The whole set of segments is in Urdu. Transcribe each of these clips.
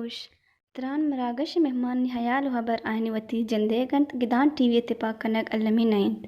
gosh, Tran Maragash Mehman Hayal Habar Ainiwati Jandegant Gidan TV Tipakanag Alaminaint.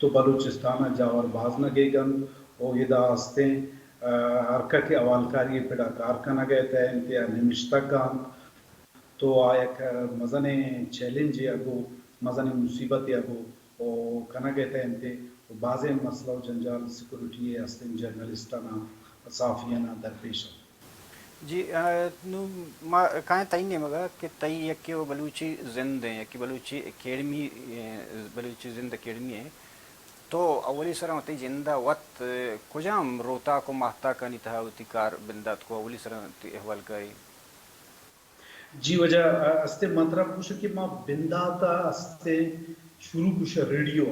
تو بلوچستان جاور باز نہ گئی گن او ادا ہستیں حرکہ کے اولکاری پڑا کارکنہ گئے تھے انتیا نمشتہ کام تو ایک مزن چیلنج اگو مزن مصیبت اگو او کنا گئے تھے انتے بعض مسئلہ و جنجال سیکورٹی ہستیں جرنلسٹانا صحافیانا درپیش جی نو ما کہیں تئی نہیں مگا کہ تئی یک کہ وہ بلوچی زند ہیں یکی بلوچی اکیڈمی بلوچی زند اکیڈمی ہے تو اولی سرا ہوتی زندہ وقت کجام روتا کو ماہتا کا نہیں تھا ہوتی کار بندات کو اولی سرا ہوتی احوال کا جی وجہ استے مطلب کچھ کہ ما بنداتا استے شروع کچھ radio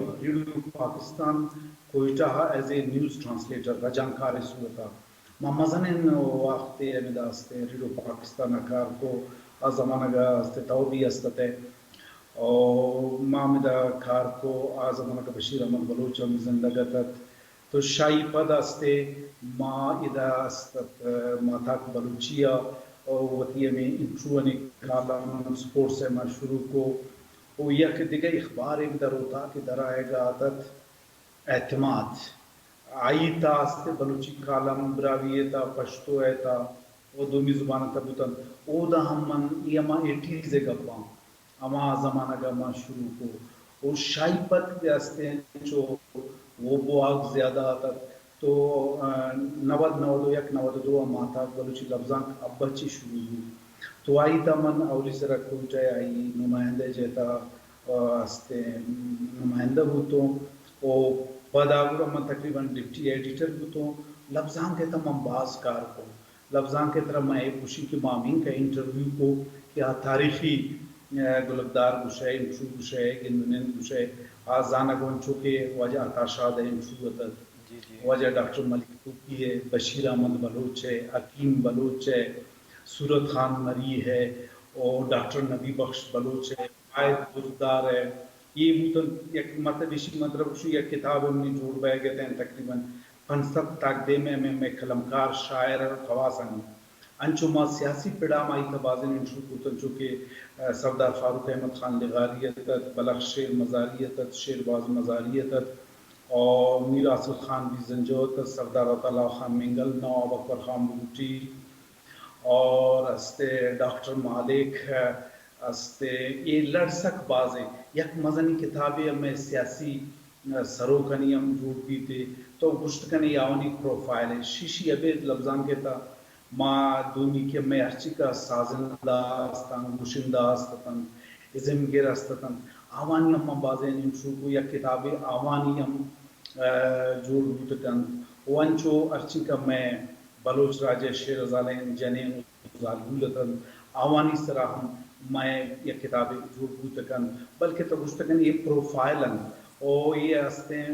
Pakistan Quetta as a news translator رجان کار صورتا ما مزنن وقت امدا استے ریڈیو پاکستان کار کو زمانہ گا استے تو بھی استتے اور ما مدا کار کو زمانہ کا بشیر احمد بلوچ ہم زندگتت تو شاہی پد استے ما ادا استت ما تاک بلوچیا وطیہ میں انٹروانی کالام سپورٹس ہے ما شروع کو وہ یک دیگر اخبار ایک در ہوتا کہ در آئے گا عادت اعتماد آئی تا استے بلوچی کالام براوی تا پشتو ہے تا وہ دومی زبان تا بوتن او دا ہم من یہ ما 80s گپاں اما زمانہ گا ما شروع کو وہ شاہی پت کے استے جو وہ بواق زیادہ آتا تو 91 ماتا بلوچی لفظاں ابچی شروع ہوئی تو آئی تا من اولی سرا کوئٹہ آئی نمائندے جیتا استے نمائندہ ہوتوں او پداغرہ من تقریباً ڈپٹی ایڈیٹر ہوتوں لفظاں کے تا من باز کار کو لفظاں کے طرح میں ایک خوشی کی مامین کا انٹرویو کو کیا تاریخی گلبدار گوشے انٹرویو گوشے گندنین گوشے آزانہ گونچو کے وجہ اتاشاد انٹرویو تت وجہ ڈاکٹر ملک توکی ہے بشیر احمد بلوچ ہے حکیم بلوچ ہے صورت خان مری ہے اور ڈاکٹر نبی بخش بلوچ ہے قائد بزدار ہے یہ بوتن ایک مطلب اسی مطلب شو یک کتاب ہم نے جوڑ بے گئے ہیں تقریباً 5 تاک دے میں کلمکار شاعر خواسن انچو ما سیاسی پیڑا مائی تبازن انشو کوتن چونکہ سردار فاروق احمد خان لغاریت بلخ شیر مزاریت شیرباز مزاریت اور میر اصل خان بھی زنجوت سردار عطا خان منگل نواب اکبر خان بوٹی اور استے ڈاکٹر مالک استے یہ لڑسک بازیں یک مزنی کتابیں میں سیاسی سروکنی ہم جوڑ بھی تھے تو گشت کنی یاونی پروفائل ہے شیشی ابید لفظان کے تا ما دونی کے میں ارچی کا سازندہ استان گوشندہ استتن ازم گیر استتن آوانی ہم بازیں انشو کو یا کتابیں آوانی ہم جوڑ بوتکن وانچو ارچی کا میں بلوچ راجہ شیر ازالین جنین ازالگولتن آوانی سرا ہم میں یہ کتابیں جوڑ بوتکن بلکہ تو گشتکن یہ پروفائلن او یہ استے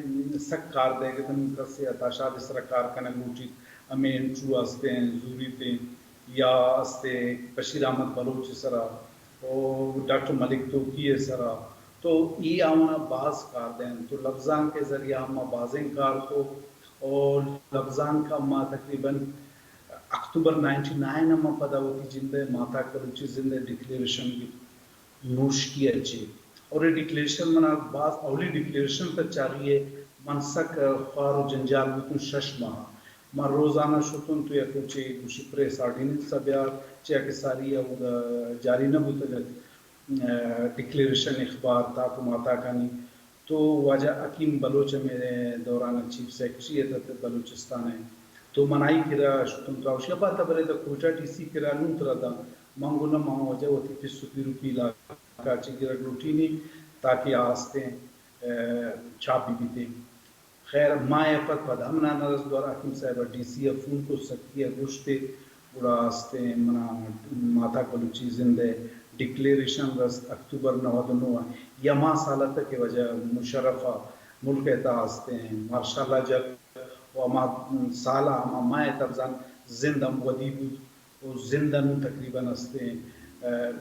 سک کار دے گا تم کسی اتاشاد اس طرح کار کنے گوٹی ہمیں انٹرو استے زوری تے یا استے بشیر احمد بلوچ سرا او ڈاکٹر ملک توکی سرا تو یہ آونا باز کار دیں تو لفظان کے ذریعہ ہم بازیں کار کو اور لفظان کا ما تقریباً اکتوبر 99 ہم پدا ہوتی جندے ماتا کروچی زندے ڈکلیریشن نوش کی اچھی اور یہ ڈکلیریشن منا بعض اولی ڈکلیریشن تک چاہیے منسک خوار و جنجال بکن 6 ماہ ما روزانہ شتن تو یا کچھ پریس آرڈیننس سبیار چاہ کہ ساری جاری نہ بوتا ڈکلیریشن اخبار تاکو ماتا کانی تو واجہ حکیم بلوچ میرے دوران چیف سیکرٹری ہے بلوچستان ہے تو منائی کرا شتن تو آوشی ابا تبرے دا کوٹا ٹی سی کرا نون ترہ دا مانگو نا مانگو وجہ ہوتی پس سپی روپی علاقہ چی گرگ روٹینی تاکہ آستے چھاپی بیتے خیر مائے پت پد ہم نرز دور حکیم صاحب ڈی سی فون کو سکتی ہے گوشتے بڑا آستے منا ماتا بلوچی زندے ڈکلیریشن رست اکتوبر 99 یما سالت کی وجہ مشرفہ ملک اتا آستے ہیں مارشاءاللہ جب وما سالہ ہما مائے تبزان زندم ودی بود و زندن تقریباً استے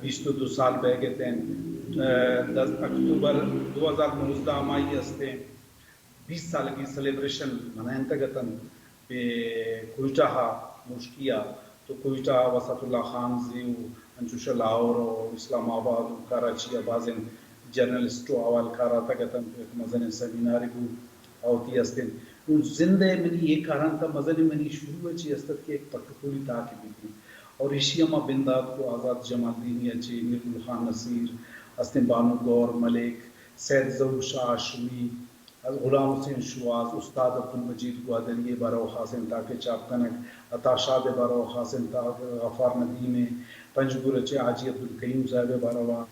22 سال بے گئے ہیں 10 اکتوبر 2019 مائی استے 20 سال کی سلیبریشن منائن تگتن پہ کوئٹہ مشکیہ تو کوئٹہ وسط اللہ خان زیو انچوش لاہور و اسلام آباد و کراچی آبازن جرنلستو اول کارا تگتن مزن سمیناری بو اوتی استن اون زنده منی یہ کاران تا مزن منی شروع چی استت کہ ایک پٹکولی تاکی بھی اور اسی اما بنداد کو آزاد جمال دینی اچھی میر خان نصیر استن بانو گور ملک سید ظہور شاہ آشمی غلام حسین شواز استاد عبدالمجید گوادری بارو خاصن تاکہ چاپ کنک عطا شاد بارو خاصن تاک غفار ندیم پنجگور اچھے حاجی عبدالقیوم صاحب باروا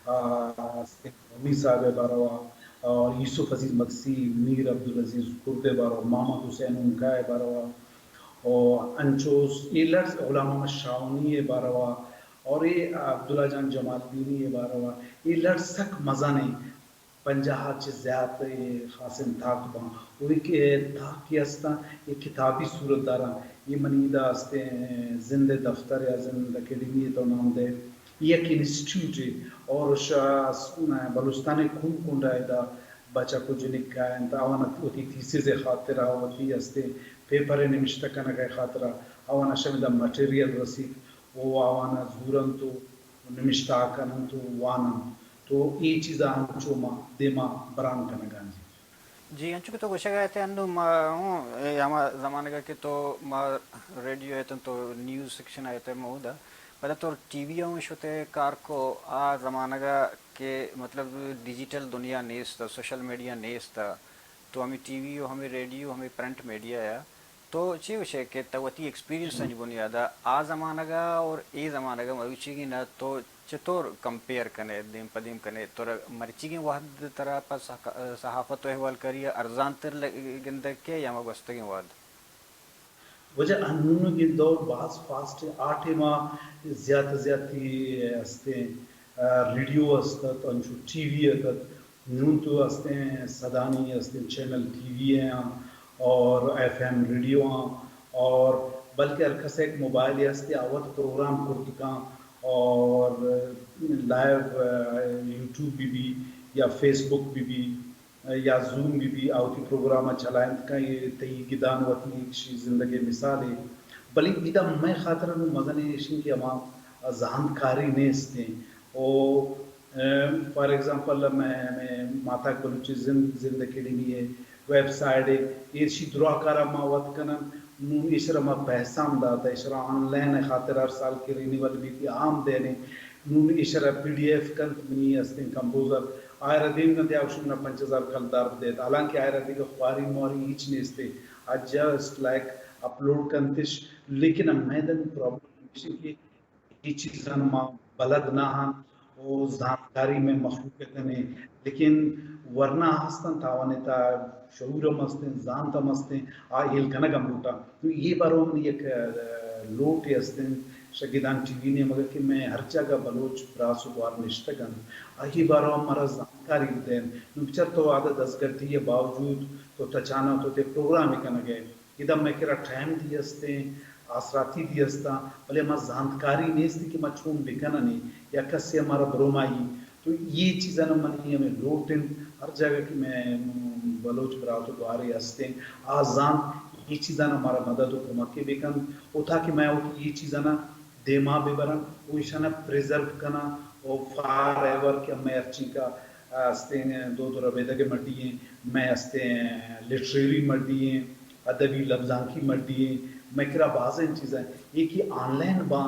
امی صاحب باروا اور یوسف عزیز مکسی میر عبدالعزیز کرد بارو محمد حسین انکائے باروا اور انچوس یہ لڑس غلام محمد شاونی باروا اور یہ عبداللہ جان جمال دینی باروا یہ لڑ سک مزانے پنجاہ چھ زیادہ خاصن تاک باں وہی کہ تاک کی استا یہ کتابی صورت دارا یہ منیدہ استے زندہ دفتر یا زندہ اکیڈمی تو نام دے یہ ایک انسٹیٹیوٹ ہے اور بلوچستان کون کون رائے دا بچہ کو جنک کا انتا آوانا ہوتی تیسیز خاطرہ ہوتی استے پیپر نمشتہ کنگا خاطرہ آوانا شمیدہ مٹیریل رسید وہ آوانا زورن تو نمشتہ کنن تو وانا تو یہ چیزاں ہنچو ماں دیما بران کنگان جی انچو کہ تو گوشہ گئے تھے انو ہما زمانہ کا کہ تو ریڈیو ہے تو نیوز سیکشن آئے تھے مودا پہلے تو ٹی وی ہوں شوتے کار کو آ زمانہ کا کہ مطلب ڈیجیٹل دنیا نیستا سوشل میڈیا نیستا تو ہمیں ٹی وی ہمیں ریڈیو ہمیں پرنٹ میڈیا ہے تو چی وشے کہ توتی ایکسپیرینس سنج بنیادا آ زمانہ کا اور اے زمانہ کا مروچی کی نہ تو چطور کمپیئر کنے دیم پدیم کنے تو مرچی کی واحد طرح پر صحافت و احوال کریے ارزان تر گندگ کے یا مبستگی واحد وجہ انہوں کی دور بعض فاسٹ 8 ماہ زیادہ زیادتی استے ریڈیو استت انچو ٹی وی اتت نون تو استے صدانی استے چینل ٹی وی ہیں اور ایف ایم ریڈیو ہیں اور بلکہ ارکس ایک موبائل استے آوت پروگرام کرتی کاں اور لائیو یوٹیوب بھی یا فیس بک بھی یا زوم بھی آوتی پروگرام چلائیں کا یہ تی گدان وطی ایک زندگی مثال ہے بلی ایدہ میں خاطر مزن ایشن کی اما ذہنکاری نیستیں اور فار ایگزامپل میں ماتا بلوچی زندگی لیے ویب سائٹ ہے یہ شی دعا کارا ما وقت کنن نون اشرا ما پیسام داتا اشرا آن لائن خاطر ہر سال کی رینیول بھی تھی عام دینے نون اشرا پی ڈی ایف کنت منی استن کمپوزر آئرہ دین کنت یا اشمنا 5000 کل دار دیتا حالانکہ آئرہ دیگا خواری موری ہیچ نیستے جسٹ لائک اپلوڈ کنتش لیکن میدن پرابلم کی یہ چیزاں ما بلد نہ ہاں وہ زانکاری میں مخلوق کرنے لیکن ورنہ ہستن تاوانے تا شعورم ہستن زانتم ہستن آئیل کنگم لوٹا یہ باروں میں ایک لوٹ ہستن شگیدان ٹی وی نے مگر کہ میں ہر جگہ بلوچ براسو بار نشتگن آئی باروں ہمارا زانکاری دین نوچر تو عادت ازگرتی ہے باوجود تو تچانا تو تے پروگرامی کنگے ادھا میں کرا ٹائم دی ہستیں آسراتی دی ہستا بلے ہمارا زانکاری نیستی کہ میں چھوم بکنا نہیں یا کسی ہمارا برومائی تو یہ چیزیں منی ہمیں لوٹن ہر جگہ کہ میں بلوچ براتو دوارے ہستے آزان یہ چیزیں ہمارا مدد و کمکی بکن او تھا کہ میں یہ چیزیں دیما ببرن وہ اشانا پریزرو کنا اور فار ایور کہ میں ارچی کا ہستے ہیں دو ربیدہ کے مڈی ہیں میں ہستے ہیں لٹریری مڈی ہیں ادبی لفظان کی مڈی ہیں میں کرا بعض ان چیزیں ایک ہی آن لائن باں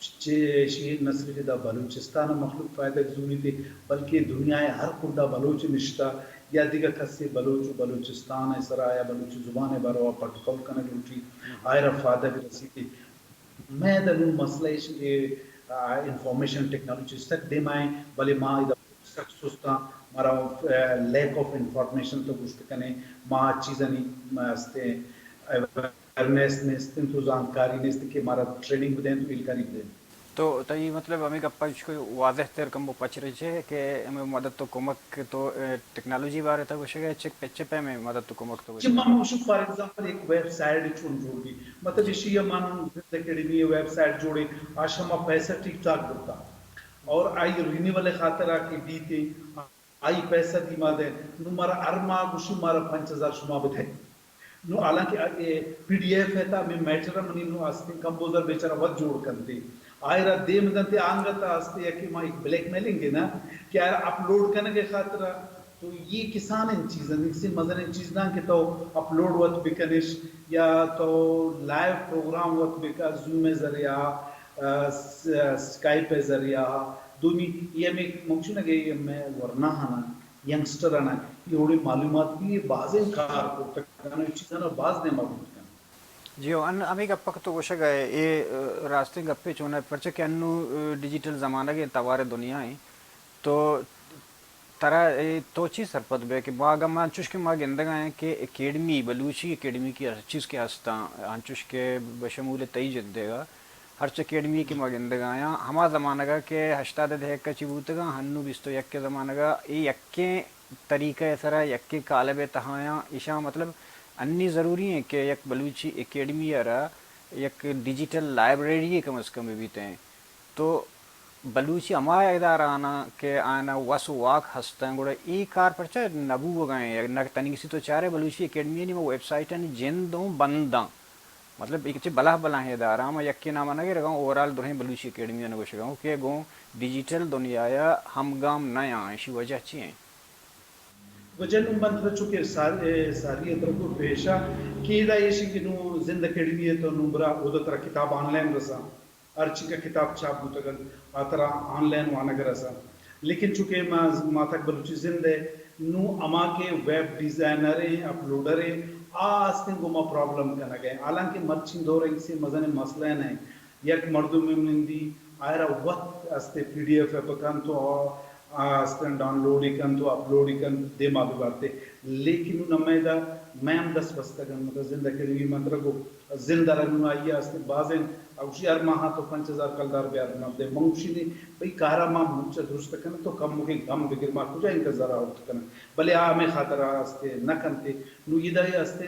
شہید نصر کے دا بلوچستان مخلوق فائدہ ضروری تھے بلکہ دنیا ہر کردہ بلوچ نشتہ یا دیگر کسی بلوچستان ہے سرا یا بلوچ زبان ہے بارو پٹکول کنگ لوٹی آئر فائدہ بھی رسی تھی میں دنوں مسئلہ اس کے انفارمیشن ٹیکنالوجی تک دے مائیں بلے ماں ادھا سک سستا مارا لیک آف انفارمیشن تو گشت کنے ماں چیزیں نہیں ماستے اویرنیس نیستن تو جانکاری نیستن کہ ہمارا ٹریننگ بدیں تو علکاری بدیں تو یہ مطلب ہمیں کا پچ کوئی واضح تر کم وہ پچ رہی ہے کہ ہمیں مدد تو کمک تو ٹیکنالوجی بارے تھا کچھ ہے چک پچ پہ میں مدد تو کمک تو جی مانو شو فار ایگزامپل ایک ویب سائٹ چھوڑ دی مطلب اسی یہ مانو اکیڈمی ویب سائٹ جوڑے آج ہم پیسہ ٹھیک ٹھاک کرتا اور آئی رینیول خاطر آ کے دیتے آئی پیسہ دی ما دے نو مارا ارما گوشو مارا 5000 شما بدھے نو حالانکہ پی ڈی ایف ہے تا میں میٹر منی نو آستے کمپوزر بیچارہ ود جوڑ کرتے آئرہ دے مدنتے آنگتا ہستے یا کہ ماں ایک بلیک میلنگ ہے نا کہ آئرہ اپلوڈ کرنے کے خاطر تو یہ کسان ان چیزیں اسی مزن ان چیز نہ کہ تو اپلوڈ وقت بکنش یا تو لائیو پروگرام وقت بکا زوم ذریعہ سکائپ ذریعہ دونی یہ میں ممکن ہے کہ میں ورنہ ہانا ینگسٹر آنا یہ اوڑی معلومات بھی بعضیں کار کو تکانا چیزیں نا بعض نے معلوم کرنا جی ان امی گپک تو گوشہ گئے یہ راستے گپے چونا پرچہ کہ انو ڈیجیٹل زمانہ کے توار دنیا ہیں تو ترا تو چیز سرپت بے کہ باغ مان چوش کے ماں گندگا ہیں کہ اکیڈمی بلوچی اکیڈمی کی ہر چیز کے ہستا انچوش کے بشمول تئی جد دے گا ہر چ اکیڈمی کی ماں گندگا ہیں ہما زمانہ گا کہ ہشتاد دہک کا چبوت گا ہنو بیستو یک کے زمانہ گا یہ یکے طریقہ سرا یکے کالب تہایا ایشا مطلب انی ضروری ہیں کہ یک بلوچی اکیڈمی ارا یک ڈیجیٹل لائبریری کم از کم بھی ہیں تو بلوچی ہما ادارہ آنا کہ آنا وس واک ہستیں گوڑا ای کار پرچہ نبو گئے نہ تنی کسی تو چارے بلوچی اکیڈمی نہیں وہ ویب سائٹ ہیں جن دوں بنداں مطلب ایک چیز بلاہ بلاہ ہے ادارہ میں یکی نامہ نہ رہا ہوں اوورال دورہیں بلوچی اکیڈمی نے گوشہ گاؤں کہ گوں ڈیجیٹل دنیا یا ہم گام نہ آئیں شی وجہ چی ہیں وجہ نمبر تر چکے ساری ادرکو پیشہ کہ دا یہ کہ نو زند اکیڈمی ہے تو نمبرہ ادھا ترہ کتاب آن لائن رسا ارچی کا کتاب چھاپ بوتا گل آترہ آن لائن وانگ رسا لیکن چونکہ ما تک بلوچی زند ہے نو اما کے ویب ڈیزائنریں اپلوڈریں آستن کو ما پرابلم کرنا گئے حالانکہ مرچین دور ہے کسی مزن مسئلہ نہیں یک مردم میں مندی آئرہ وقت استے پی ڈی ایف ہے پکان تو آستن ڈاؤن لوڈ کن تو اپلوڈ کن دے ما بھی بارتے لیکن نمی دا میں ہم دس بستا گن مطلب زندہ کریوی مندر کو زندہ رنو آئی آستے بازیں اوشی ہر ماہا تو 5000 کلدار بیار نام دے منگوشی نے بھئی کارا ماں مجھے درست کرنا تو کم مکہ گم بگر ماں کجا انتظار آورت کرنا بلے آمیں خاطر آستے نہ کنتے نو یہ دائی آستے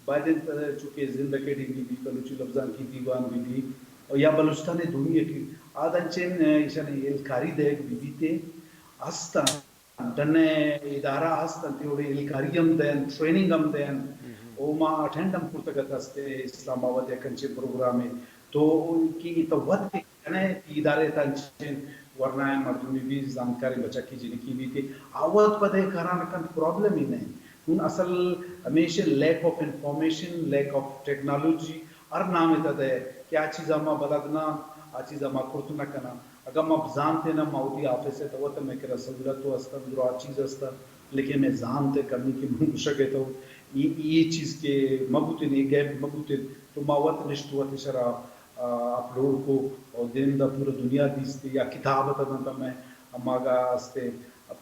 بائدن چونکہ زندہ کریوی بھی بلوچی لفظان کی دیوان بھی دی یا بلوچستان دنیا کی آدھن چین ایشان الکاری دیکھ بھی بیتے ہستا دنے ادارہ ہستا تیوڑے الکاریم دین ٹریننگ ہم دین او ما اٹھینڈ ہم پورتگت ہستے اسلام آباد کنچے پروگرام ہے تو کی تو وقت کے کنے ادارے تنچین ورنہ مردمی بھی جانکاری بچا کی جنی کی بھی تھی آوات پدے کرانا کن پرابلم ہی نہیں ان اصل ہمیشہ lack of information lack of technology ہر نام ہے دے کیا چیزا ما بلدنا آ چیزا ما کرتنا کنا اگر ما زانتے نا ماؤتی آفیس ہے تو وہ تو میں کہ رسولت تو استا درو آ چیز استا لیکن میں زانتے کرنے کی منشک ہے تو یہ چیز کے مبوتن یہ گیپ مبوتن تو ماوت نشتوات شرا اپلوڈ کو اور دین دا پورا دنیا دیستے یا کتاب تا میں اماگا استے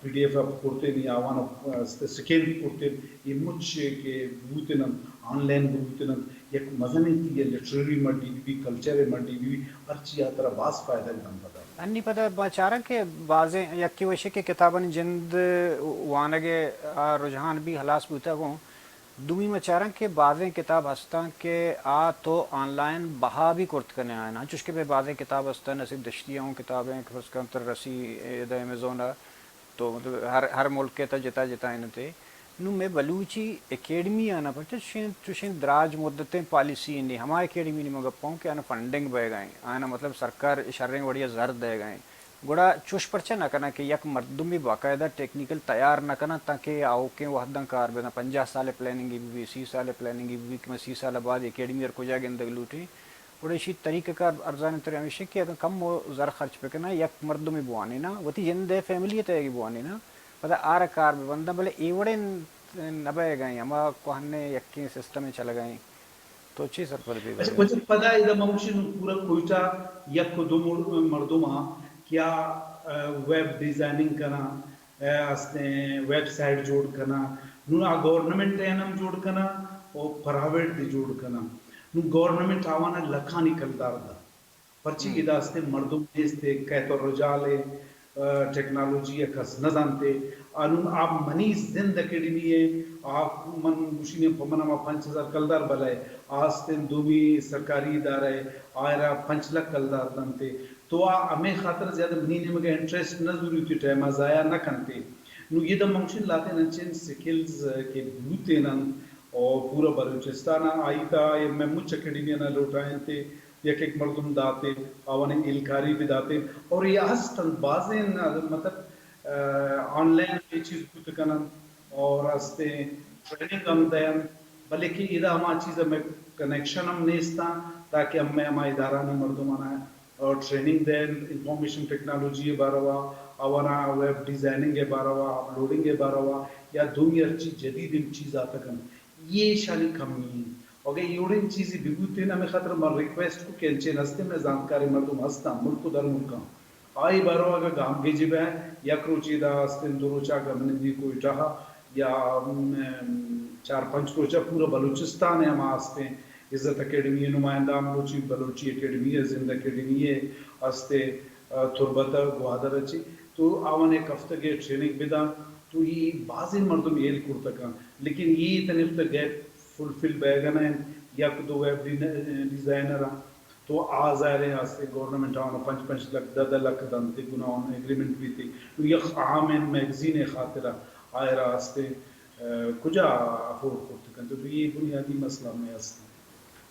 پی ڈی ایف پڑھتے نہیں آوان سکین بھی پڑھتے یہ مجھ کے بوتنم آن لائن بوتنم یک مزنی تھی یہ لٹریری مڈی بھی کلچر مڈی بھی ہر چیز آترہ باس فائدہ دم پتا انی پتہ بچارہ کہ بعضیں یکی وشے کے کتابن جند وانگے رجحان بھی حلاس بوتا گوں دومی مچارن کے بعضیں کتاب ہستاں کہ آ تو آن لائن بہا بھی کرت کرنے آئے نا چوشکے پہ بعضیں کتاب ہستاں نصیب دشتیاں ہوں کتابیں فرض کا انتر رسی دا امیزون تو مطلب ہر ملک کے تا جتا جتا انتے نو میں بلوچی اکیڈمی آنا پڑتا چوشین دراج مدتیں پالیسی نہیں ہمارے اکیڈمی نہیں مگا پاؤں کہ آنا فنڈنگ بے گئیں آنا مطلب سرکار اشاریں بڑیا زرد دے گئیں گوڑا چوش پرچہ نہ کرنا کہ یک مردم بھی باقاعدہ ٹیکنیکل تیار نہ کرنا تاکہ آؤ کے وہ حداں کار بینا 50 سال پلاننگی بھی 30 سال پلاننگی بھی کہ میں 30 سال بعد اکیڈمی اور کجا گندگ لوٹی گوڑا اسی طریقہ کار ارزان تر ہمیشہ کہ کم وہ زر خرچ پہ کرنا یک مردم بھی بوانے نا وہ تی جن دے فیملی تے گی بوانے نا پتہ آر کار بھی بندہ بلے ایوڑے نبے گئیں ہما کو ہم نے یکی سسٹم میں چل گئیں تو اچھی سر پر بھی اچھا کچھ پتہ ہے دا ممشن پورا کوئٹا یک دو مردمہ کیا ویب ڈیزائننگ کرنا استے ویب سائٹ جوڑ کرنا نونا گورنمنٹ اینم جوڑ کرنا اور پرائیویٹ دی جوڑ کرنا نو گورنمنٹ آوانا لکھانی کلدار دا پرچی ادا استے مردم دیستے کہتو رجالے ٹیکنالوجی اکس نہ جانتے انون آپ منی زند اکیڈمی ہے آپ من مشینے پمنا ما 5000 کلدار بلائے آستن دومی سرکاری ادارہ ہے آئرہ 5 لاکھ کلدار دانتے تو ہمیں خاطر زیادہ منی مگا انٹریسٹ نہ ضروری تھی ٹائمہ ضائع نہ کنتے نو یہ دا منشن لاتے ننچین سکلز کے بوتے نن اور پورا بلوچستان آئی تا میں مجھ اکیڈمی نہ لوٹائیں تے یک ایک مردم داتے آوانی ایلکاری بھی داتے اور یہ ہستن بازیں مطلب آن لائن یہ چیز کچھ کنن اور ہستے ٹریننگ ہم دین بلکہ ادھا ہما چیز میں کنیکشن ہم نیستا تاکہ ہم ادارہ نے مردمانہ اور ٹریننگ دین انفارمیشن ٹیکنالوجی باروا آوانا ویب ڈیزائننگ باروا اپلوڈنگ باروا یا دنیا ارچی جدید چیز آتا کن یہ شالی کمی اوکے یوڑین چیزی بگوتے نا میں خاطر مر ریکویسٹ کو کینچے نستے میں جانکاری مردم ہستا ملک در ملکا آئی بارو اگر گام گے جب ہے یا کروچی دا استن دو روچا گمنے دی کوئی ٹاہا یا 4-5 روچا پورا بلوچستان ہے ہم آستے عزت اکیڈمی نمائندہ بلوچی بلوچی اکیڈمی ہے زند اکیڈمی ہے آستے تربت گوادر اچھی تو آوان ایک ہفتہ کے ٹریننگ بیدا تو یہ بعضی مردم یہ کرتا کن لیکن یہ تنفت گیپ فلفل بیگن ہیں یا کدو ویب ڈیزائنر ہیں تو آزائرے آستے گورنمنٹ آنا 5 لکھ 10 لکھ دانتے گناہوں ایگریمنٹ بھی تھی تو یہ عام میگزین خاطرہ آئے رہا آستے کجا افورڈ کرتے کن تو یہ بنیادی مسئلہ میں آستے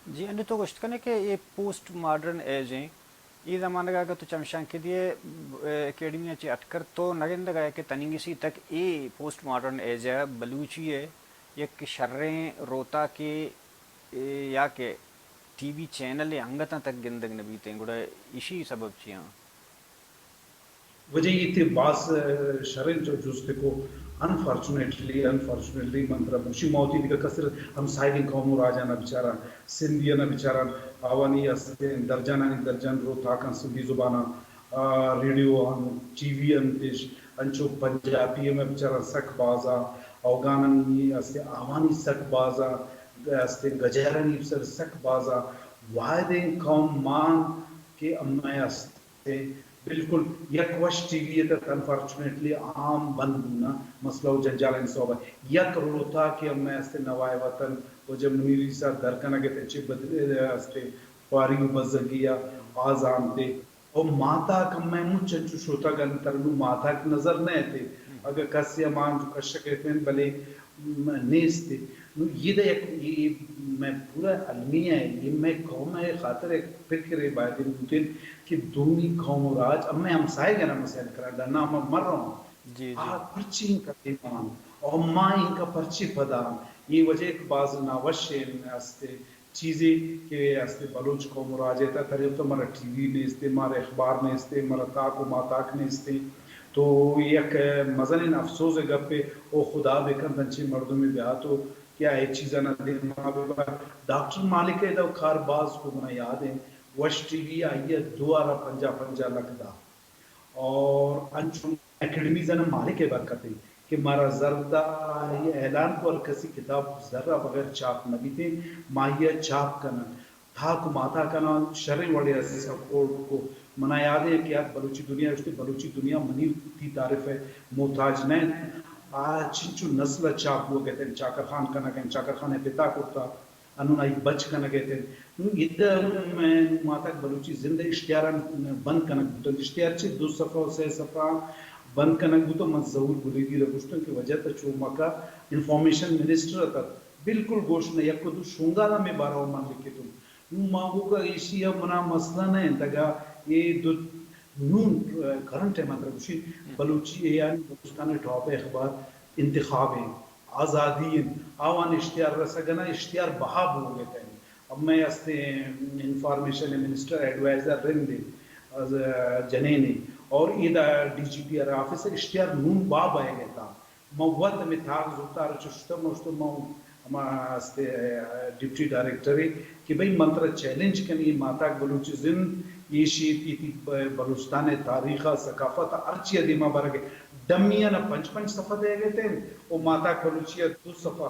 جی انہیں تو گوشت کرنے کہ یہ پوسٹ ماڈرن ایج ہیں یہ زمانہ کا اگر تو چمشان کے دیے اکیڈمی اچھی اٹکر تو نگند گیا کہ تنگی سی تک یہ پوسٹ ماڈرن ایج ہے بلوچی ہے یک شریں روتا کے یا کہ ٹی وی چینل انگتاں تک گندگ نبیتے گوڑا اسی سبب چیاں وجہ یہ تھی بعض شریں جو جوستے کو انفارچونیٹلی منترہ بوشی موتی دیکھا کسر ہم سائلنگ قوم راجانا بچارا سندھیانا بچارا آوانی استین درجانا درجان رو تاکان سندھی زبانا ریڈیو ہم ٹی وی انتش انچو پنجابی میں بچارا سک بازا اوگاننی استے آوانی سک بازا استے گجیرانی بسر سک بازا واحدین قوم مان کے امائے استے بالکل یک وش ٹی وی تک انفارچونیٹلی عام بند ہونا مسئلہ و جنجال انصوب ہے یک روتا کہ ہم میں استے نوائے وطن و جب نمیری سا درکنا کے تچے بدلے استے فاری و بزرگیا آزام تے اور ماتا کم میں مچنچو شوتا گن ترنو ماتا کی نظر نہیں تھے اگر کسی امان جو کشک کہتے ہیں بلے نیستے یہ دے ایک میں پورا علمیہ ہے یہ میں قوم ہے خاطر ایک فکر ہے باید بوتین کہ دونی قوم و راج اب میں ہمسائے گا نا مسائل کرا ڈرنا میں مر رہا ہوں پرچی ان کا دیمان اور ماں ان کا پرچی پدا یہ وجہ ایک بعض ناوشے استے چیزیں کہ استے بلوچ قوم و راج ہے طریق تو مرا ٹی وی نے استے مارا اخبار نے استے مرا تاک و ماتاک نے استے تو یک مزن افسوس ہے گپ پہ او خدا بکن دنچے مردوں میں بیاہ تو کیا ہے چیزیں نہ دیکھنا بے ڈاکٹر مالک ہے کار باز کو منا یاد ہے وش ٹی وی آئیے 2.50 لکھ دا اور انچو اکیڈمی زن مالک ہے برکت ہے کہ مارا زردہ یہ اعلان کو کسی کتاب ذرہ بغیر چاپ نبی تھے ماہیہ چاپ کرنا تھا کو ماتا کرنا شرع وڑے سپورٹ کو منا یاد ہے کہ آج بلوچی دنیا اس بلوچی دنیا منی تھی تعریف ہے محتاج نہیں چنچو نسل چاپ ہوا کہتے ہیں چاکر خان کنا کہیں چاکر خان پتا کرتا انہوں نے بچ کنا کہتے ہیں ادھر میں ماتک بلوچی زندہ اشتیاران بند کنا گوتن اشتیار چی 2 صفحہ و 3 صفحہ بند کنا گوتن من ضرور بلیگی رگوشتن کی وجہ تا چوما کا انفارمیشن منسٹر تا بالکل گوشت نے یک دو شونگالا میں بارہ من لکھے تم مانگو کا ایشی اب منا مسئلہ نہیں تگا یہ دو نون کرنٹ ہے مطلب اسی بلوچی ایان بلوچستان ٹاپ اخبار انتخاب ہیں آزادی ہیں آوان اشتیار رسگنا اشتیار بہاب ہو گئے ہیں اب میں استے انفارمیشن منسٹر ایڈوائزر رندے جنینے اور ایدہ ڈی جی پی آفیسر اشتیار نون باب آئے گئے تھا موت میں تھاک زوتا رچشتہ مشتہ ہما استے ڈپٹی ڈائریکٹر ہے کہ بھئی منتر چیلنج کنی ماتاک بلوچ زند یہ شیطی تھی بلوچستان تاریخہ ثقافت ارچی ادیمہ برگے ڈمیاں 5 صفحہ دے گئے تھے وہ ماتاک بلوچیہ 2 صفحہ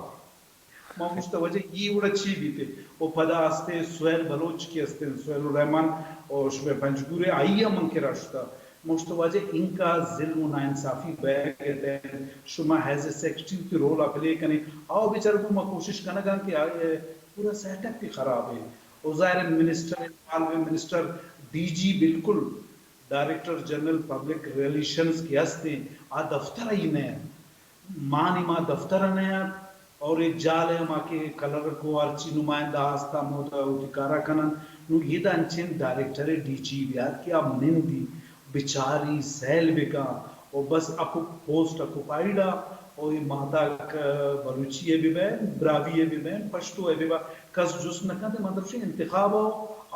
ماں مستوجہ یہ اڑا چی بھی تھے وہ پدا استے سویل بلوچ کی استے سویل الرحمن اور شبہ پنجگورے آئیہ منکرہ شتا مستوجہ ان کا ظلم و ناانصافی بے گئے تھے شما حیض سیکٹری کی رول اپلے کنے آؤ بیچار کو میں کوشش کرنا گا کہ پورا سیٹ اپ بھی خراب ہے اور ظاہر منسٹر ڈی جی بالکل ڈائریکٹر جنرل پبلک ریلیشنز کی ہستے آ دفتر ہی نیا مانی ماں دفتر نیا اور ایک جال ہے ماں کے کلر کو ارچی نمائندہ آستا موتا اتکارا کنن نو یہ دا انچین ڈائریکٹر ڈی چی بیاد کیا منندی بیچاری سیل بکا اور بس اکو پوسٹ اکوپائیڈا اور ماتا بلوچی بھی بین براوی بھی بین پشتو ہے بھی با کس جس نکا دے مطلب سے انتخاب ہو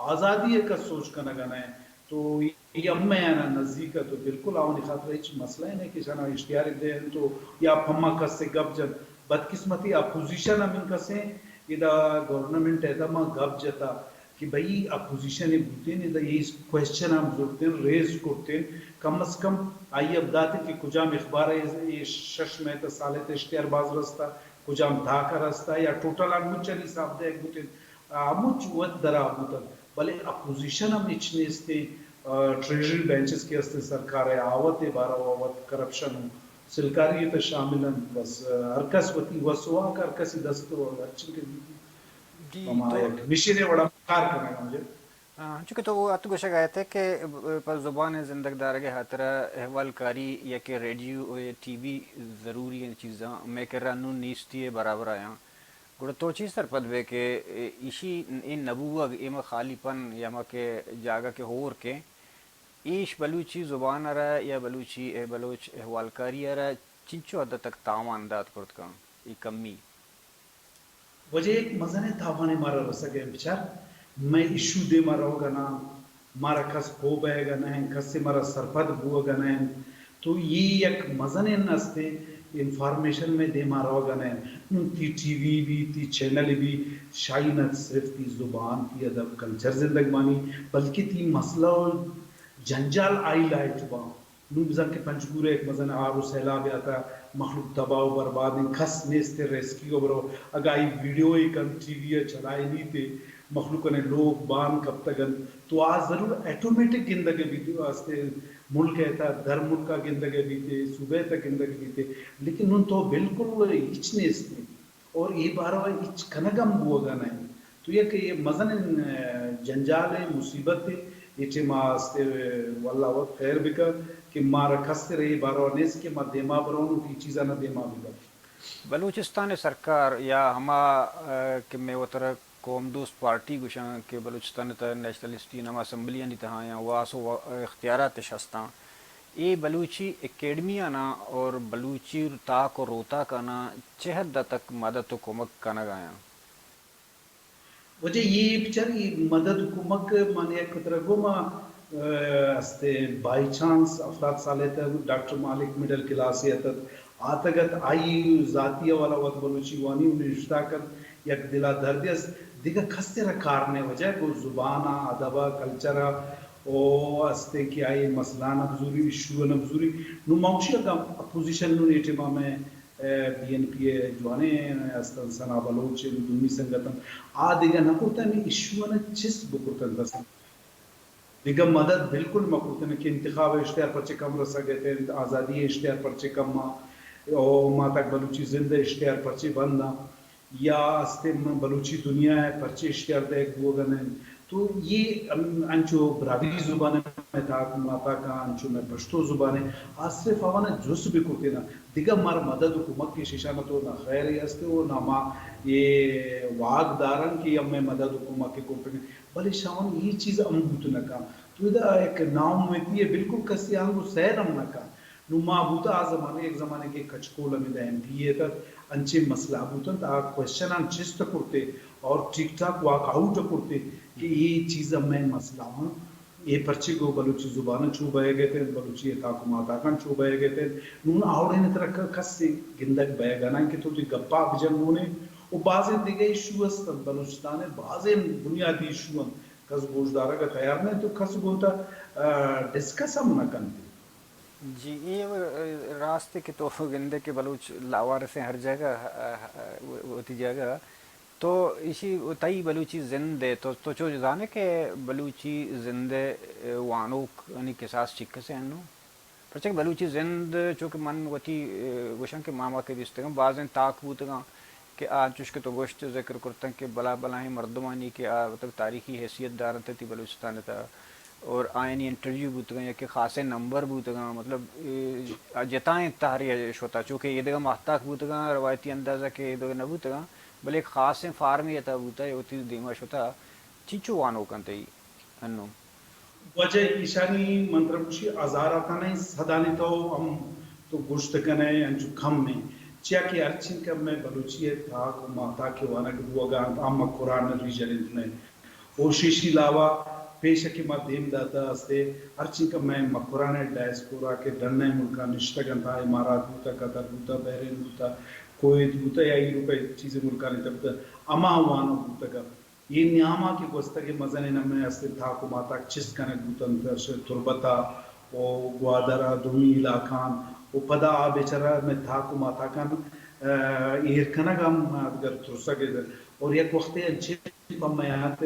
آزادی ہے کس سوچ کا نگانا ہے تو یہ اب میں آنا نزدیک ہے تو بالکل آونی خاطر ایچ مسئلہ ہے کہ شانا اشتیاری دے تو یا پھما کس سے گب جن بدقسمتی اپوزیشن ہم ان کسیں یہ دا گورنمنٹ ہے دا ماں گب جتا کہ بھئی اپوزیشن بوتے ہیں دا یہ کوئسچن ہم ضرورتے ہیں ریز کرتے ہیں کم از کم آئی اب داتے کہ کجام اخبار ہے یہ شش میں تا سالت اشتیار باز رستا کجام دھاکا رستا یا ٹوٹل ہم چلی صاحب دے ایک بوتے ہیں ہمو چوت درا بوتا بلے اپوزیشن ہم اچھنے استے ٹریجری بینچز کے استے سرکار ہے آوت بارا آوت کرپشن ہوں سلکاری تو شامل ہیں بس ہر کس وتی وسوا ہر کسی دستو اچھن کے جی ہمارا تو مشین بڑا کار کرنے گا مجھے چونکہ تو وہ اتو گوشہ گئے تھے کہ پر زبان زندگ دار کے خاطرہ احوال کاری یا کہ ریڈیو یا ٹی وی ضروری ہیں چیزاں میں کہ رانو نیستی ہے برابر آیا گوڑا تو چیز سر پد بے کہ ایشی ان نبوغ ایما خالی پن یا ما کہ جاگا کے ہور کے ایش بلوچی زبان آ رہا ہے یا بلوچی بلوچ احوال کاری آ رہا ہے چنچو حد تک تاوان داد کرد کا ای کمی وجہ ایک مزنے تاوانے مارا رسا گئے بچار میں ایشو دے مارا ہوگا نا مارا کس ہو بے گا نا کس سے مارا سرپد ہوا گا نا تو یہ ایک مزنے نستے انفارمیشن میں دے مارا ہوگا نا تی ٹی وی بھی تی چینل بھی شائنت صرف تی زبان تی ادب کلچر زندگ مانی بلکہ تی مسئلہ جنجال آئی لائٹ با نو بزن کے پنچگورے ایک مزن آرو سیلاب آتا مخلوق تباہ و برباد ان کھس نیستے ریسکیو برو اگائی ویڈیو ایک ہم ٹی وی چلائے نہیں تھے مخلوق نے لوگ بان کب تکن تو آج ضرور ایٹومیٹک گندگے بھی تھے واسطے ملک ہے در ملک کا گندگے بھی تھے صوبے تک گندگے بھی تھے لیکن ان تو بالکل اچ نیستے اور یہ بارہ اچ کنگم بوگا نہیں تو یہ کہ یہ مزن جنجال ہے مصیبت ہے یہ ماستے واللہ وقت خیر بکا کہ مارا کھستے رہی بارو نیس کے ما دیما برونو تی چیزا نہ دیما بھی بلوچستان سرکار یا ہما کہ میں وطر قوم دوست پارٹی گوشاں کہ بلوچستان تا نیشنلسٹی نما اسمبلیاں نہیں تہاں یا واسو اختیارات شستاں یہ بلوچی اکیڈمیاں نا اور بلوچی تاک اور روتا کا نا چہد تک مدد و کمک کا گایا وجہ یہ بچاری مدد حکومت مانے ایک طرح گوما استے بائی چانس افراد سالے تک ڈاکٹر مالک مڈل کلاس تک آتگت آئی ذاتیہ والا وقت بلوچی وانی انہیں رشتہ کر یک دلا دردیس دیگا کھستے رہا کارنے وجہ کو زبانہ ادبہ کلچرہ او استے کی آئی مسئلہ نبزوری ایشو نبزوری نو موشی کا اپوزیشن نو نیٹیما میں بی این پی اے جوانے استن سنا بلوچ دنی سنگتن دیگا نکوتا میں ایشو نا چس بکوتن دسن دیگا مدد بالکل مکوتن کہ انتخاب اشتہار پرچے کم رسا گئے تھے آزادی اشتہار پرچے کم ماں او ماں تک بلوچی زندہ اشتہار پرچے بندہ یا استے بلوچی دنیا ہے پرچے اشتہار دیکھ بوگن ہے تو یہ انچو براوی زبان میں تھا ماتا کا انچو میں پشتو زبان ہے آج صرف آوانا جس بھی کرتے نا دیگا مار مدد حکومت کی شیشانہ تو نہ خیر ہی استے ہو نہ ماں یہ واگ دارن کی اب میں مدد حکومت کے کرتے بلے شاون یہ چیز ام بوتو نہ کام تو دا ایک نام ہوتی ہے بالکل کسی آنگو سیر ام نہ کام نو ماں بوتا آ زمانے ایک زمانے کے کچکول ہمیں دا ایم پی اے تک انچے مسئلہ بوتا تا کوشچن آن چیز کرتے اور ٹھیک ٹھاک واک آؤٹ کرتے کہ یہ چیز میں مسئلہ ہوں یہ پرچے کو بلوچی زبان چھو بے گئے تھے بلوچی تاکو ماتاکان چھو بے گئے تھے نون آوڑے نے طرح کس سے گندگ بے گانا کہ تو گپا بجنگونے وہ بعضیں دیگے ایشو ہستن بلوچستان بعضیں بنیادی ایشو ہن کس گوشدارہ کا تیار نہیں تو کس گوتا ڈسکس ہم نہ کرتے جی یہ راستے کے تو گندے کے بلوچ لاوار سے ہر جگہ ہوتی جگہ تو اسی تئی بلوچی زندے تو چو جانے کہ بلوچی زندے وانوک یعنی قصاص چکے سے انو پرچہ بلوچی زند چونکہ من وتی گوشن کے ماما کے دستگاں بعضیں تاک بوتگاں کہ آج چوش کے تو گوشت ذکر کرتا کہ بلا بلا ہی مردمانی کہ مطلب تاریخی حیثیت دارتے تھی بلوچستان تھا اور آئینی انٹرویو بوتگاں یا کہ خاصے نمبر بوتگاں مطلب جتائیں تحریہ شوتا چونکہ یہ دگا محتاق بوتگاں روایتی اندازہ کہ یہ دگا نبوتگاں بلے ایک خاص فارمی یتا بوتا ہے ہوتی دیما شوتا چینچو وانو کنتے انو وجہ ایشانی منترمشی ازارتا نہیں صدانی تو ہم تو گوشت کنے انچو کم میں چیا کہ ارچن کم میں بلوچی تھا کو ماتا کے وانا کہ دوگا اما قرآن ریجن انتنے اوشیشی لاوا پیش کی ما دیم داتا استے ارچن کم میں مقرآن ڈائسپورا کے ڈننے ملکا نشتگن تھا امارات بوتا قطر بوتا بحرین بوتا کویت بوتا یا ایروپا چیز ملکا نہیں تبتا اما وانو بوتا کا یہ نیاما کی گوستگی مزنی نمے استے تھا کو ماتا چس کنک بوتن تربتا او گوادرا دومی علاقان او پدا بیچارہ میں تھا کو ماتا کن یہ کنک ہم اگر ترسا کے اور یک وقت انچے پمیات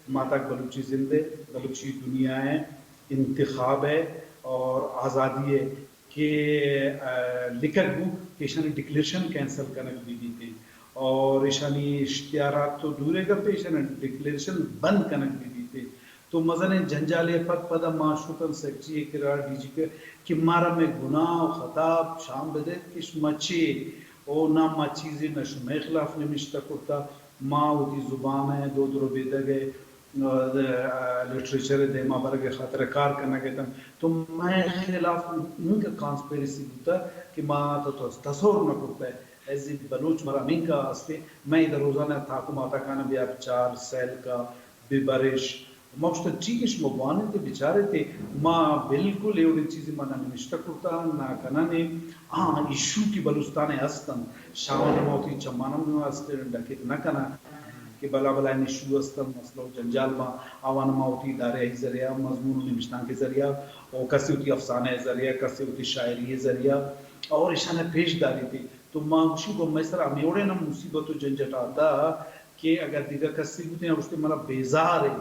ماتا بلوچی زندے بلوچی دنیا ہے انتخاب ہے اور آزادی ہے کہ لکھت بو کہ ایشانی ڈکلیریشن کینسل کنک بھی دیتے اور ایشانی اشتہارات تو دورے کا پیشن ڈکلیریشن بند کنک بھی دیتے تو مزن جنجالے پت پدا معاشوتن سکچی کرا ڈی جی کہ مارا میں گناہ و خطاب شام بدے کش مچے او نا ما چیزی نہ شمع خلاف نمشتہ کرتا ماں ہوتی زبان ہے دو درو بیدہ گئے لٹریچر دے ماں برگے خاطر کار کرنا گئے تو میں خلاف ان کا کانسپیریسی ہوتا کہ ماں تو تصور نہ کرتا ہے ایزی بلوچ مرا من کا استے میں ادھر روزانہ تھا کو ماتا کانا بیا چار سیل کا بے بارش موشتا چیکش مبانے تھے بیچارے تھے ماں بالکل ایوڑی چیزی مانا نمشتہ کرتا نا کنانے ایشو کی بلوستانے ہستن شاوان موتی چمانم نو ہستے ڈکیت نہ کنا کہ بلا بلا نشو ہستن مسئلہ جنجال ماں آوان موتی دارے ذریعہ مضمون نمشتان کے ذریعہ اور کسی ہوتی افسانہ ذریعہ کسی ہوتی شاعری ذریعہ اور اشانہ پیش داری تھی تو ماں گوشی کو میں سر امیوڑے نا مصیبت و جنجٹ آتا کہ اگر دیگر کسی ہوتے ہیں اس کے مانا بیزار ہے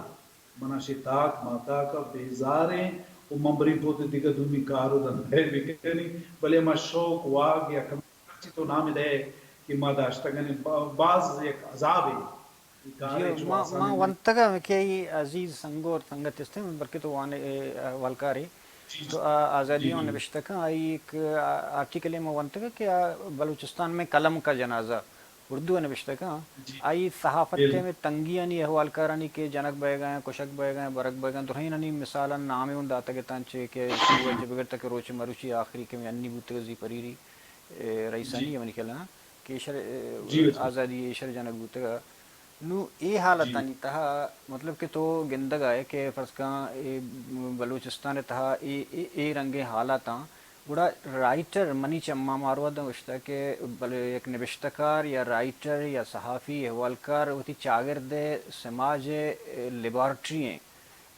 منا شتاک ماتا کا بیزار ہیں وہ ممبری پوتے دیگر دومی کارو دن ہے بکرنی بلے ما شوق واگ یا کمی تو نام دے کہ ما داشتا گنی بعض ایک عذاب ہے جی ما وانتگا کہ عزیز سنگو اور سنگت استے میں برکہ تو وانے والکاری تو آزادیوں نوشتہ کا آئی ایک آرٹیکل میں وانتگا کہ بلوچستان میں قلم کا جنازہ اردو نوشتہ کا آئی صحافت میں تنگیانی احوال کارانی کے جنک بے گئے کشک بے گئے برک بے گئے دھرین انی مثالا نامی ان داتا کے تانچے کہ شروع جبگر تک روچ مروچی آخری کے میں انی بوتگزی پریری رئیسانی منی کہلانا کہ شر آزادی شر جنک بوتگا نو اے حالتانی تہا مطلب کہ تو گندگ آئے کہ فرض کہاں بلوچستان تہا اے رنگے حالاتاں گوڑا رائٹر منی چمہ مارود وشتا کہ ایک نوشتکار یا رائٹر یا صحافی احوالکار ہوتی چاگرد سماج لیبارٹری ہیں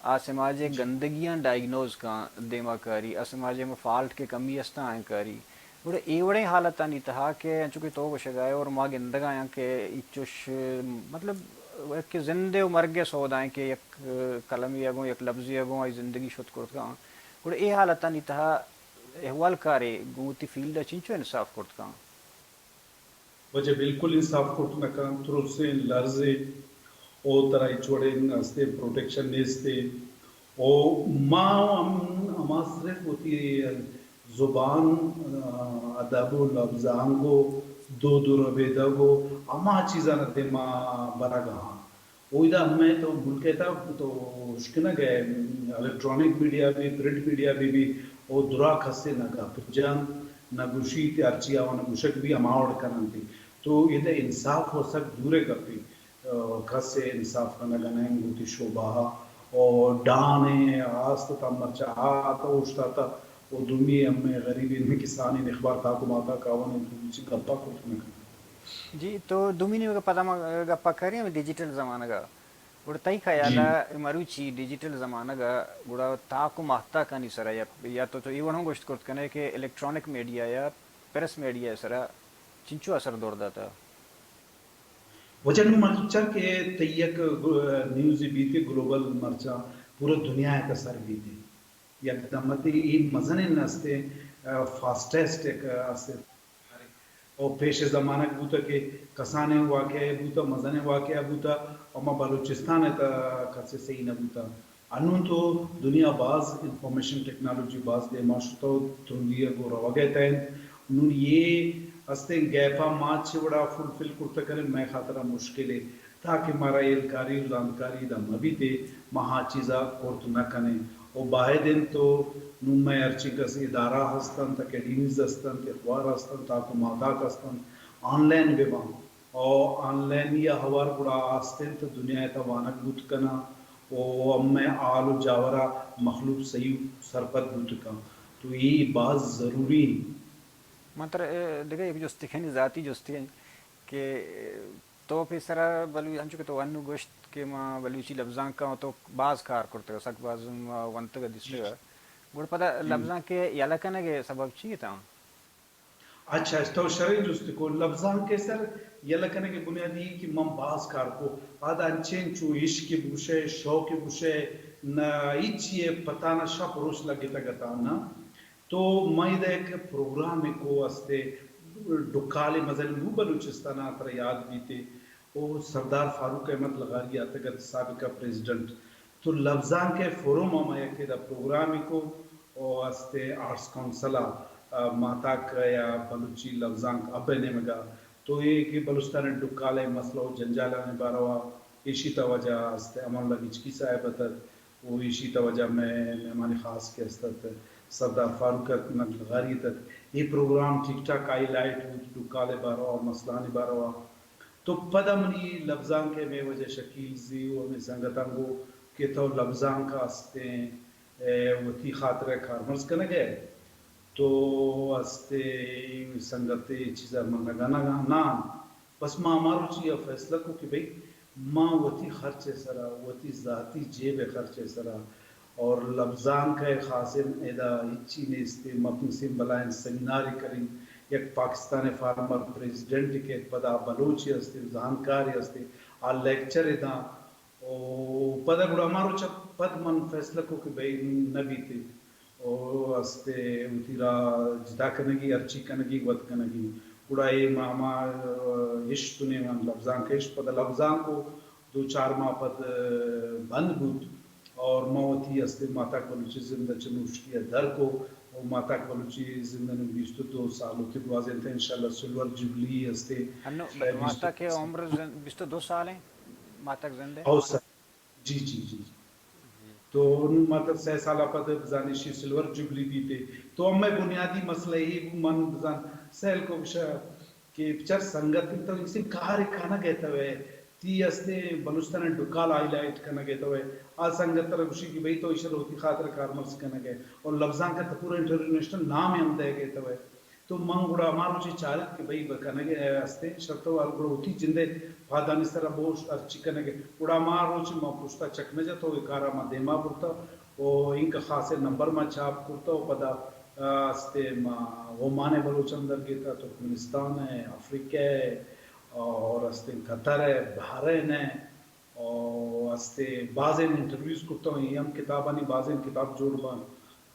آ سماج گندگیاں ڈائگنوز کا دیما کاری آ سماج میں فالٹ کے کمی استا آئیں کاری گوڑا ایوڑے حالتا نہیں تھا کہ چونکہ تو وشگائے اور ماں گندگ آیاں کہ چوش مطلب ایک زندے و مرگے سود آئیں کہ یک کلمی اگوں یک لفظی اگوں آئی زندگی شد کرت گاں گوڑا اے حالتا نہیں تھا احوال کارے گوتی فیلڈ چنچو انصاف کرت کان وجہ بالکل انصاف کرت نہ کان ترس سے لرزے او ترائی چھوڑے استے پروٹیکشن نیستے او ماں اما صرف ہوتی زبان ادب و لفظانگو دو ربیدگو اما چیزاں نتے ماں برگا اویدہ میں تو ملکے تا تو شکنہ گئے الیکٹرونک میڈیا بھی پرنٹ میڈیا بھی او درا کھسے نگا پجان نگوشی تی ارچی آوا نگوشک بھی اماوڑ کنن تھی تو یہ انصاف ہو سک دورے کپی کھسے انصاف کا نگنیں گوتی شعبہ اور ڈانے آستا مرچا آتا اوشتا تا وہ دنیا میں غریبی میں کسانی اخبار تا کو ماتا کاوانے تو کچھ گپا کرتے ہیں جی تو دومینی میں پتہ گپا کریں ہمیں ڈیجیٹل زمانہ گا گوڑا تائی خیالہ مروچی ڈیجیٹل زمانہ گا گوڑا تاکو ماہتا کانی سرا یا تو ایوان ہوں گوشت کرت کنے کہ الیکٹرونک میڈیا یا پریس میڈیا سرا چنچو اثر دور داتا وجہ نو مرچا کہ تیک نیوزی بیتے گلوبل مرچا پورا دنیا کا سر بیتے یک دمتی این مزن نستے فاسٹیسٹ ایک استے اور پیش زمانہ بوتا کہ کسانے واقعہ بوتا مزن واقعہ بوتا اما بلوچستان تا کسی صحیح نہ بوتا انون تو دنیا باز انفارمیشن ٹیکنالوجی باز دے معاشرتو ترندیہ کو رواگے تین انہوں یہ استے گیپا ماں چھوڑا فلفل کرتا کریں میں خاطرہ مشکل ہے تاکہ مارا ایلکاری و لانکاری دا مبی تے مہا چیزا کورت نہ کنے او باہدین تو نمہ ارچی کس ادارہ ہستن تک اکیڈیمیز ہستن اخبار ہستن تاکہ ماداک ہستن on line ببان O on line یا ہوار گڑا آستن تو دنیا تا وانک بوت کنا او امی آل و جاورا مخلوق سیو سرپت بوت کنا تو یہ بات ضروری منتر دیگه یک جستی کنی ذاتی جستی کہ تو پیسرا بلو ہم چکے تو ونو گوشت کہ ما بلوچی لفظاں کا تو بعض کار کرتے ہو سک بعض ونت کا دستے گا گوڑ پتہ لفظاں کے یلا کنگے سبب چی تھا اچھا اس تو شرعی جست کو لفظان کے سر یلا کنے کے بنیادی کہ مم باز کار کو آدھا انچین چو عشق کی بوشے شوق کی بوشے نہ ایچی پتہ نہ شپ روش لگی تگتا نا تو میں ایک پروگرام کو استے ڈکالے مزل نو بلوچستان آتر یاد بیتے وہ سردار فاروق احمد لغاری آتگت سابقہ پریزیڈنٹ تو لفظان کے فوروم ہم ایک دا پروگرام کو اور استے آرٹس کونسلہ ماتاک یا بلوچی لفظان ابے نے مگا تو یہ کہ بلوچستان ڈکالے مسئلہ و جنجالہ نے باروا ایشی توجہ استے عمل لگی چکی صاحب تک وہ ایشی توجہ میں مہمانی خاص کے استت سردار فاروق احمد لغاری تک یہ پروگرام ٹھیک ٹھاک آئی لائٹ ڈکالے باروا مسئلہ باروا تو پدہ منی لفظان کے میں وجہ شکیل زیو ہمیں سنگتاں گو کہ تو لفظان کا استے وطی خاطر کارمرز کنے گئے تو استے سنگتے چیزا منگانا نا بس ما ہمارو چیئے فیصلہ کو کہ بھئی ما وطی خرچے سرا وطی ذاتی جیب خرچے سرا اور لفظان کا خاصم ایدہ ہچی نے استے مپن سیم بلائن سمیناری کریں یک پاکستان فارمر پریزیڈنٹ کے پدا بلوچی استے زانکاری استے آل لیکچر ایدہ پدا گوڑا ہمارو چپ پد من فیصلہ کو کہ بھئی نبی تے اور استے اتیرا جدا کنگی ارچی کنگی ود کنگی گوڑا یہ ماما یشتنے من لفظان کے پدا لفظان کو 2-4 ماہ پد بند بود اور موتی استے ماتا بلوچی زندہ چنوشتی در کو اور ماتا بلوچی زندہ نے 22 سال ہوتے بوازن تھے انشاءاللہ سلور جبلی استے انو ماتا کے عمر 22 سال ہیں ماتا زندہ او سر جی جی جی تو ان مطلب 6 سالہ پد بزانشی سلور جبلی بھی تھے تو ہمیں بنیادی مسئلہ ہی من بزان سیل کو بشا کہ پچر سنگت تو اسی کار کھانا گئتا ہوئے تی استے بلوچستان ڈکال آئی لائٹ کنا گئتا ہوئے آ سنگت طرح بشی کی بھئی تو اشار ہوتی خاطر کارمرز کنا گئے اور لفظان کا پورا انٹرنیشنل نام ہم دے گئتا ہوئے تو من گوڑا ہمارو چی چالت کہ بھئی بکنا گئے استے شرطو وال گوڑا ہوتی جندے پادانی سرا بوش ارچی کنا گئے گوڑا ہمارو چی ما پوشتا چکنا جاتا ہوئے کارا ما دیما برتا اور ان کا خاص نمبر ما چھاپ کرتا ہو پدا استے ما غمان بلوچن در گیتا ترکمنستان ہے افریقہ ہے اور استے قطر ہے بحرین ہے اور استے بعضیں انٹرویوز کرتا ہوں یہ ہم کتابانی بعضیں کتاب جوڑ بان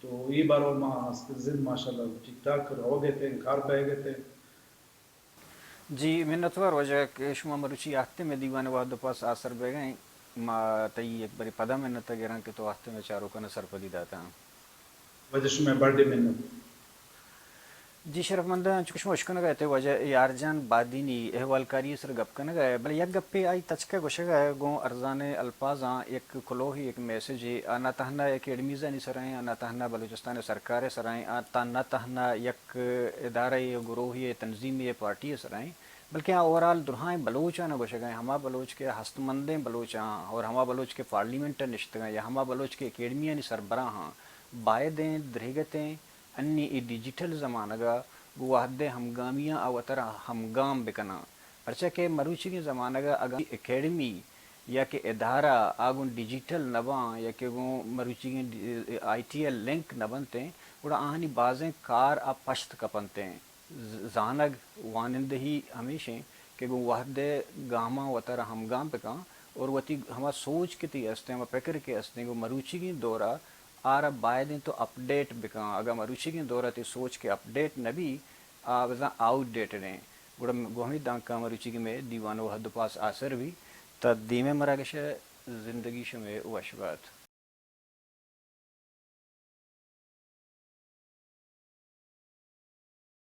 تو یہ بارو ما استے زند ماشاءاللہ ٹھیک ٹھاک ہو گئے تھے انکار بہ گئے تھے جی منتوار وجہ کہ شما مروچی آختے میں دیوان وحد پاس آثر بے گئیں ما تئی ایک بری پدا میں نتا گران کہ تو آختے میں چاروں کا نصر پدی داتا ہوں وجہ شما برڈے میں جی شرف مندہ چکش مشکن گئے تھے وجہ یار جان بادینی احوال کاری سر گپ کن گئے بل یک گپ پہ آئی تچکے گوشے گئے گو ارزان الفاظاں ایک کلو ہی ایک میسیج آنا تہنا اکیڈمیزہ نہیں سرائیں آنا تہنا بلوچستان سرکار سرائیں آنا تہنا یک ادارہ گروہی تنظیمی پارٹی سرائیں بلکہ اوورال درہائیں بلوچاں نہ گوشے گئے ہما بلوچ کے ہست مندیں بلوچاں اور ہما بلوچ کے پارلیمنٹ نشت گئے یا ہما بلوچ کے اکیڈمیاں نہیں سربراہ ہاں بائدیں درہگتیں انی ای ڈیجیٹل زمانہ گا گواہد ہمگامیاں اوتر ہمگام بکنا پرچہ کہ مروچی کی زمانہ گا اگر اکیڈمی یا کہ ادارہ آگون ڈیجیٹل نباں یا کہ گو مروچی کی آئی ٹی ایل لنک نبنتے ہیں گوڑا آہنی بازیں کار آپ پشت کپنتے ہیں زانگ وانندہی ہمیشہ کہ گو وحد گاما وتر ہمگام بکا اور وتی ہما سوچ کے تی استے ہما فکر کے استے گو مروچی کی دورہ آرہ بائدیں تو اپڈیٹ بکا اگر مروچی کی دورہ تی سوچ کے اپڈیٹ نبی آوازاں آؤٹ ڈیٹ رہیں گوڑا گوہمی دانکا مروچی کی میں دیوانو حد پاس آثر بھی تا دیمے مراگش زندگی شمیں وشبات